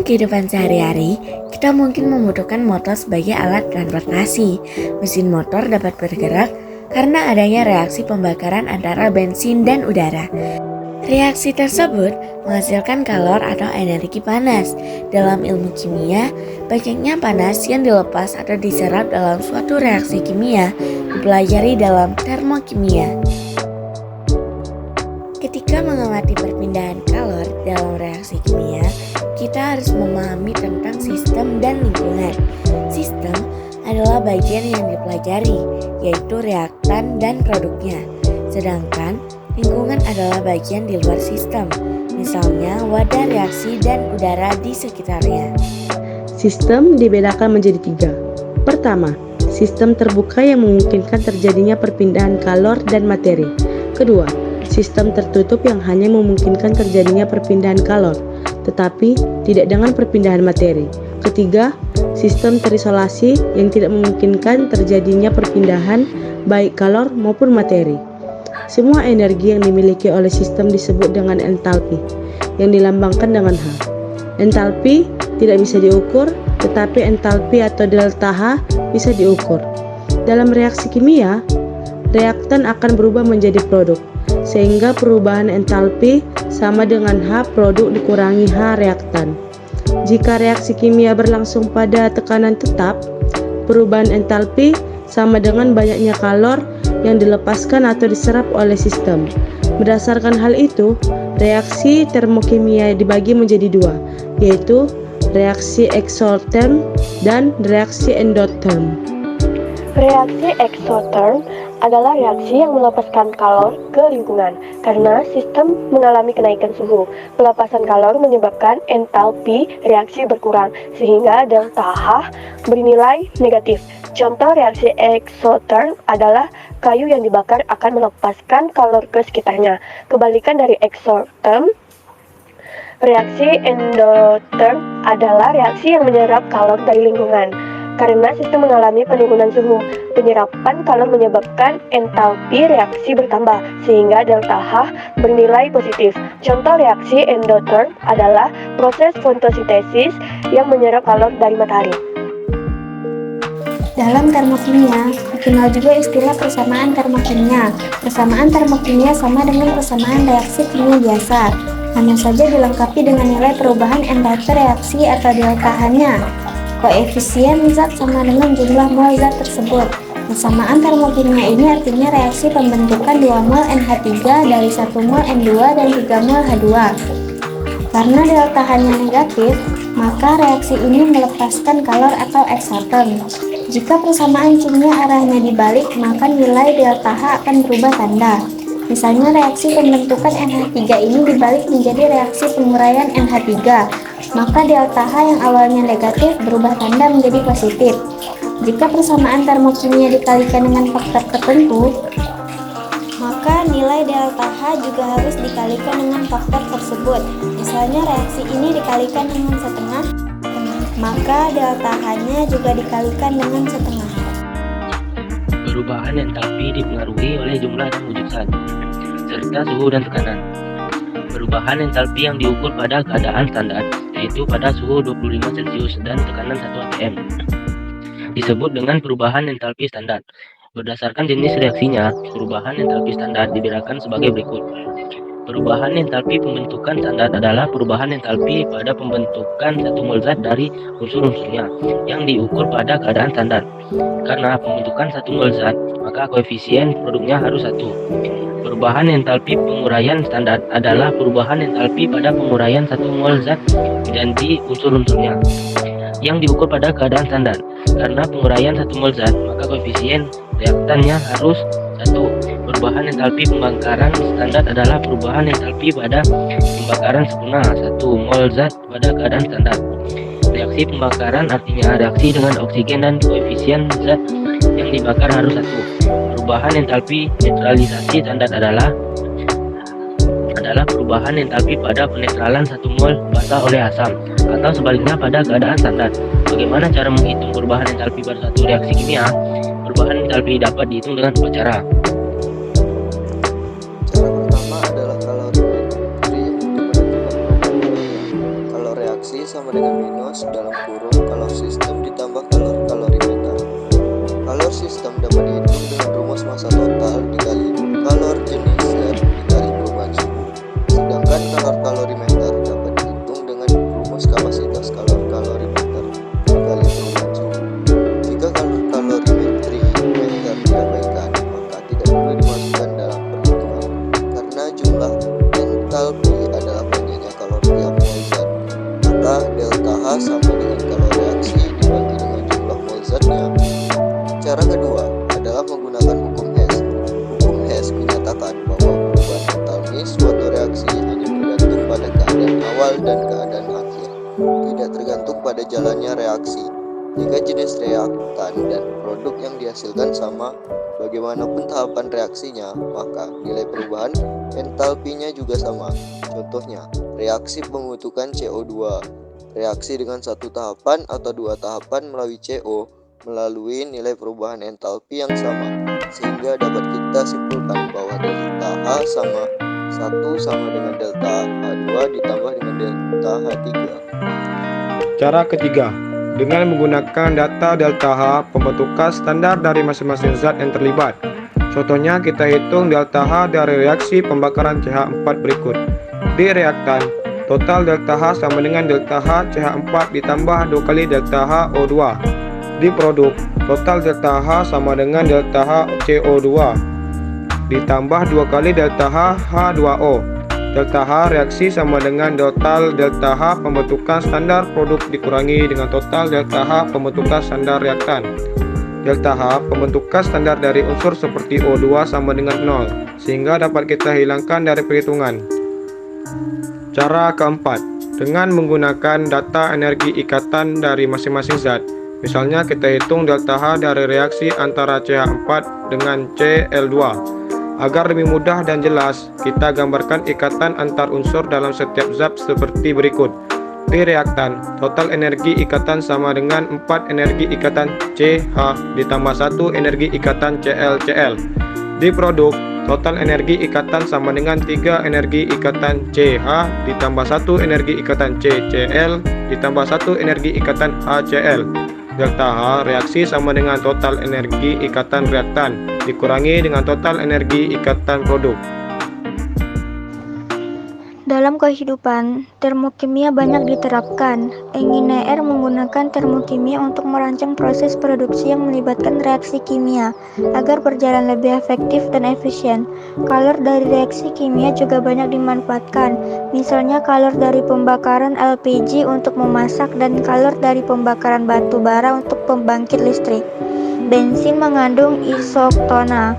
kehidupan sehari-hari, kita mungkin membutuhkan motor sebagai alat transportasi. Mesin motor dapat bergerak karena adanya reaksi pembakaran antara bensin dan udara. Reaksi tersebut menghasilkan kalor atau energi panas. Dalam ilmu kimia, banyaknya panas yang dilepas atau diserap dalam suatu reaksi kimia dipelajari dalam termokimia. Ketika mengamati perpindahan kalor dalam reaksi kimia, kita harus memahami tentang sistem dan lingkungan. Sistem adalah bagian yang dipelajari, yaitu reaktan dan produknya. Sedangkan lingkungan adalah bagian di luar sistem, misalnya wadah reaksi dan udara di sekitarnya. Sistem dibedakan menjadi 3. Pertama, sistem terbuka yang memungkinkan terjadinya perpindahan kalor dan materi. Kedua, sistem tertutup yang hanya memungkinkan terjadinya perpindahan kalor, tetapi tidak dengan perpindahan materi. Ketiga, sistem terisolasi yang tidak memungkinkan terjadinya perpindahan baik kalor maupun materi. Semua energi yang dimiliki oleh sistem disebut dengan entalpi, yang dilambangkan dengan H. Entalpi tidak bisa diukur, tetapi entalpi atau delta H bisa diukur. Dalam reaksi kimia, reaktan akan berubah menjadi produk, sehingga perubahan entalpi sama dengan H produk dikurangi H reaktan. Jika reaksi kimia berlangsung pada tekanan tetap, perubahan entalpi sama dengan banyaknya kalor yang dilepaskan atau diserap oleh sistem. Berdasarkan hal itu, reaksi termokimia dibagi menjadi 2, yaitu reaksi exotherm dan reaksi endotherm. Reaksi exotherm adalah reaksi yang melepaskan kalor ke lingkungan karena sistem mengalami kenaikan suhu. Pelepasan kalor menyebabkan entalpi reaksi berkurang sehingga delta H bernilai negatif. Contoh reaksi exotherm adalah kayu yang dibakar akan melepaskan kalor ke sekitarnya. Kebalikan dari exotherm, reaksi endotherm adalah reaksi yang menyerap kalor dari lingkungan. Karena sistem mengalami penurunan suhu, penyerapan kalor menyebabkan entalpi reaksi bertambah, sehingga delta H bernilai positif. Contoh reaksi endotherm adalah proses fotosintesis yang menyerap kalor dari matahari. Dalam termokimia, dikenal juga istilah persamaan termokimia. Persamaan termokimia sama dengan persamaan reaksi kimia biasa, hanya saja dilengkapi dengan nilai perubahan entalpi reaksi atau delta H-nya. Koefisien zat sama dengan jumlah mol zat tersebut. Persamaan termokimia ini artinya reaksi pembentukan 2 mol NH3 dari 1 mol N2 dan 3 mol H2. Karena delta H-nya negatif, maka reaksi ini melepaskan kalor atau exotherm. Jika persamaan kimia arahnya dibalik, maka nilai delta H akan berubah tanda. Misalnya reaksi pembentukan NH3 ini dibalik menjadi reaksi penguraian NH3, maka delta H yang awalnya negatif berubah tanda menjadi positif. Jika persamaan termokimia dikalikan dengan faktor tertentu, maka nilai delta H juga harus dikalikan dengan faktor tersebut. Misalnya reaksi ini dikalikan dengan setengah, maka delta H-nya juga dikalikan dengan setengah. Perubahan entalpi dipengaruhi oleh jumlah dan wujud zat, serta suhu dan tekanan. Perubahan entalpi yang diukur pada keadaan standar, yaitu pada suhu 25 Celcius dan tekanan 1 atm, disebut dengan perubahan entalpi standar. Berdasarkan jenis reaksinya, perubahan entalpi standar dibedakan sebagai berikut. Perubahan entalpi pembentukan standar adalah perubahan entalpi pada pembentukan 1 mol zat dari unsur-unsurnya yang diukur pada keadaan standar. Karena pembentukan 1 mol zat, maka koefisien produknya harus 1. Perubahan entalpi penguraian standar adalah perubahan entalpi pada penguraian 1 mol zat menjadi unsur-unsurnya yang diukur pada keadaan standar. Karena penguraian 1 mol zat, maka koefisien reaktannya harus 1. Perubahan entalpi pembakaran standar adalah perubahan entalpi pada pembakaran sempurna 1 mol zat pada keadaan standar. Reaksi pembakaran artinya reaksi dengan oksigen dan koefisien zat yang dibakar harus 1. Perubahan entalpi netralisasi standar adalah perubahan entalpi pada penetralan 1 mol basa oleh asam, atau sebaliknya pada keadaan standar. Bagaimana cara menghitung perubahan entalpi pada satu reaksi kimia? Perubahan entalpi dapat dihitung dengan 4 cara. Cara pertama adalah kalorimetri, yang menentukan perubahan kalor reaksi sama dengan rumus dalam kurung kalor sistem ditambah kalor kalorimeter. Kalor sistem dapat dihitung dengan rumus massa total dikali kalor jenis zat dikali perubahan suhu. Sedangkan kalor kalorimeter dapat dihitung dengan rumus kapasitas kalor kalorimeter dikali perubahan suhu. Jika kalor kalorimetri meter diabaikan, maka tidak perlu dimasukkan dalam perhitungan karena jumlah entalpi adalah banyaknya kalor tiap mol zat. Maka delta H sama dengan kalor reaksi dibagi dengan jumlah mol zatnya. Cara kedua adalah menggunakan hukum Hess. Hukum Hess menyatakan bahwa perubahan entalpi suatu reaksi hanya bergantung pada keadaan awal dan keadaan akhir, tidak tergantung pada jalannya reaksi. Jika jenis reaktan dan produk yang dihasilkan sama, bagaimanapun tahapan reaksinya, maka nilai perubahan entalpinya juga sama. Contohnya, reaksi pembentukan CO2, reaksi dengan satu tahapan atau dua tahapan melalui CO, melalui nilai perubahan entalpi yang sama, sehingga dapat kita simpulkan bahwa delta H sama 1 sama dengan delta H2 ditambah dengan delta H3. Cara ketiga, dengan menggunakan data delta H pembentukan standar dari masing-masing zat yang terlibat. Contohnya kita hitung delta H dari reaksi pembakaran CH4 berikut. Di reaktan, total delta H sama dengan delta H CH4 ditambah 2 kali delta H O2. Di produk, total delta H sama dengan delta H CO2 ditambah 2 kali delta H H2O. Delta H reaksi sama dengan total delta H pembentukan standar produk dikurangi dengan total delta H pembentukan standar reaktan. Delta H pembentukan standar dari unsur seperti O2 sama dengan 0, sehingga dapat kita hilangkan dari perhitungan. Cara keempat, dengan menggunakan data energi ikatan dari masing-masing zat. Misalnya kita hitung delta H dari reaksi antara CH4 dengan Cl2. Agar lebih mudah dan jelas, kita gambarkan ikatan antar unsur dalam setiap zat seperti berikut. Di reaktan, total energi ikatan sama dengan 4 energi ikatan CH ditambah 1 energi ikatan ClCl. Di produk, total energi ikatan sama dengan 3 energi ikatan CH ditambah 1 energi ikatan CCl ditambah 1 energi ikatan HCl. Delta H reaksi sama dengan total energi ikatan reaktan dikurangi dengan total energi ikatan produk. Dalam kehidupan, termokimia banyak diterapkan. Enginer menggunakan termokimia untuk merancang proses produksi yang melibatkan reaksi kimia agar berjalan lebih efektif dan efisien. Kalor dari reaksi kimia juga banyak dimanfaatkan, misalnya kalor dari pembakaran LPG untuk memasak dan kalor dari pembakaran batu bara untuk pembangkit listrik. Bensin mengandung isoktona.